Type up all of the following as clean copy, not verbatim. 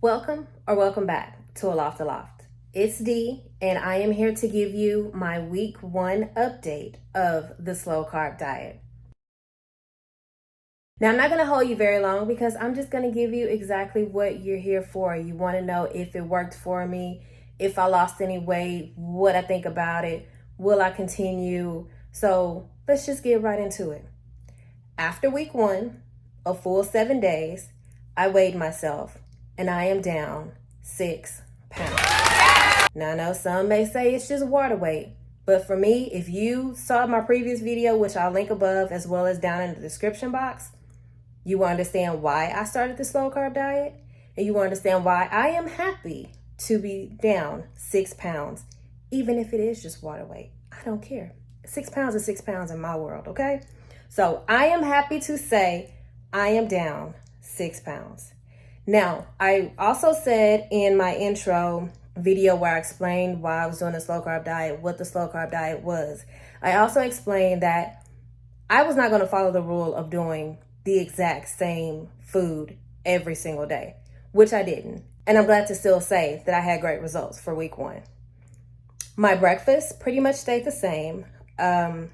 Welcome or welcome back to Aloft Aloft. It's Dee, and I am here to give you my week 1 update of the slow carb diet. Now, I'm not going to hold you very long because I'm just going to give you exactly what you're here for. You want to know if it worked for me, if I lost any weight, what I think about it, will I continue? So let's just get right into it. After week 1, a full 7 days, I weighed myself and I am down 6 pounds. Now, I know some may say it's just water weight, but for me, if you saw my previous video, which I'll link above as well as down in the description box, you will understand why I started the slow carb diet, and you will understand why I am happy to be down 6 pounds, even if it is just water weight. I don't care. 6 pounds is 6 pounds in my world, okay? So I am happy to say I am down 6 pounds. Now, I also said in my intro video where I explained why I was doing the slow carb diet, what the slow carb diet was, I also explained that I was not going to follow the rule of doing the exact same food every single day, which I didn't. And I'm glad to still say that I had great results for week 1. My breakfast pretty much stayed the same. I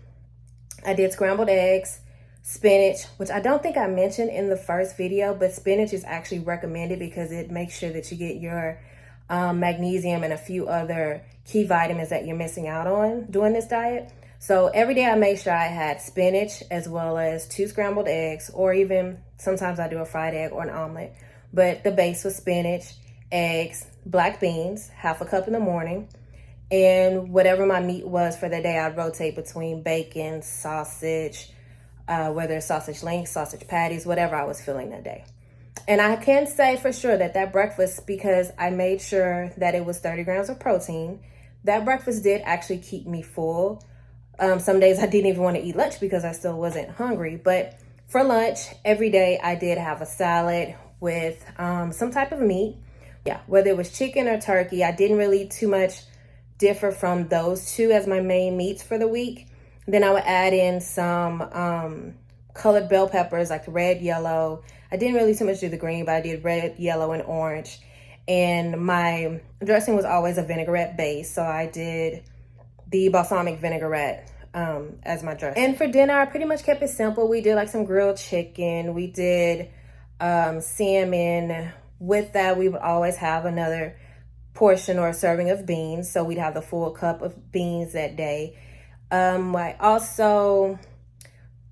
did scrambled eggs, spinach, which I don't think I mentioned in the first video, but spinach is actually recommended because it makes sure that you get your magnesium and a few other key vitamins that you're missing out on doing this diet. So every day I made sure I had spinach as well as 2 scrambled eggs, or even sometimes I do a fried egg or an omelet. But the base was spinach, eggs, black beans, half a cup in the morning, and whatever my meat was for the day, I'd rotate between bacon, sausage, whether it's sausage links, sausage patties, whatever I was feeling that day. And I can say for sure that breakfast, because I made sure that it was 30 grams of protein, that breakfast did actually keep me full. Some days I didn't even want to eat lunch because I still wasn't hungry. But for lunch, every day I did have a salad with some type of meat. Yeah, whether it was chicken or turkey, I didn't really too much differ from those two as my main meats for the week. Then I would add in some colored bell peppers, like red, yellow. I didn't really too much do the green, but I did red, yellow, and orange. And my dressing was always a vinaigrette base, so I did the balsamic vinaigrette as my dressing. And for dinner, I pretty much kept it simple. We did like some grilled chicken. We did salmon. With that, we would always have another portion or a serving of beans, so we'd have the full cup of beans that day. I also,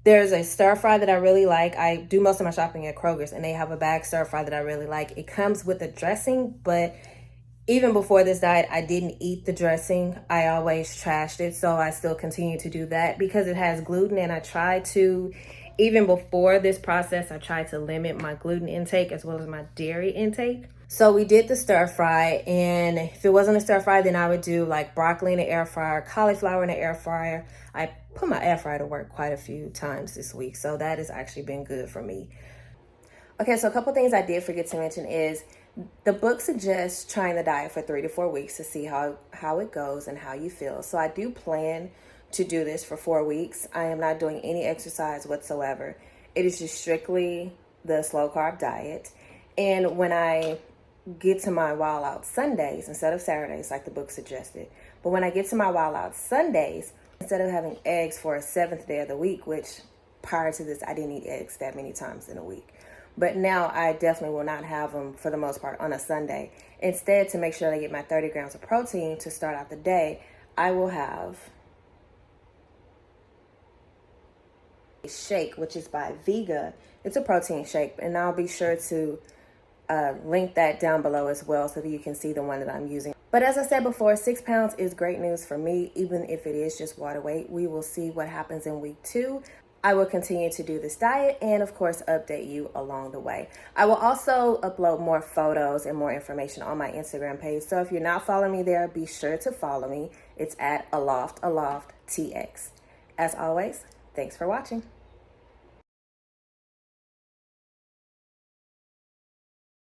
there's a stir fry that I really like. I do most of my shopping at Kroger's, and they have a bag stir fry that I really like. It comes with a dressing, but even before this diet, I didn't eat the dressing. I always trashed it, so I still continue to do that because it has gluten, and I try to, even before this process, I tried to limit my gluten intake as well as my dairy intake. So we did the stir fry, and if it wasn't a stir fry, then I would do like broccoli in the air fryer, cauliflower in the air fryer. I put my air fryer to work quite a few times this week, so that has actually been good for me. Okay, so a couple things I did forget to mention is the book suggests trying the diet for 3 to 4 weeks to see how it goes and how you feel. So I do plan to do this for 4 weeks. I am not doing any exercise whatsoever. It is just strictly the slow carb diet. And when I get to my Wild Out Sundays instead of Saturdays like the book suggested, but when I get to my Wild Out Sundays, instead of having eggs for a 7th day of the week, which prior to this I didn't eat eggs that many times in a week, but now I definitely will not have them for the most part on a Sunday. Instead, to make sure I get my 30 grams of protein to start out the day, I will have a shake, which is by Vega. It's a protein shake, and I'll be sure to link that down below as well so that you can see the one that I'm using. But as I said before, 6 pounds is great news for me, even if it is just water weight. We will see what happens in week 2. I will continue to do this diet and, of course, update you along the way. I will also upload more photos and more information on my Instagram page. So if you're not following me there, be sure to follow me. It's at Aloft Aloft TX. As always, thanks for watching.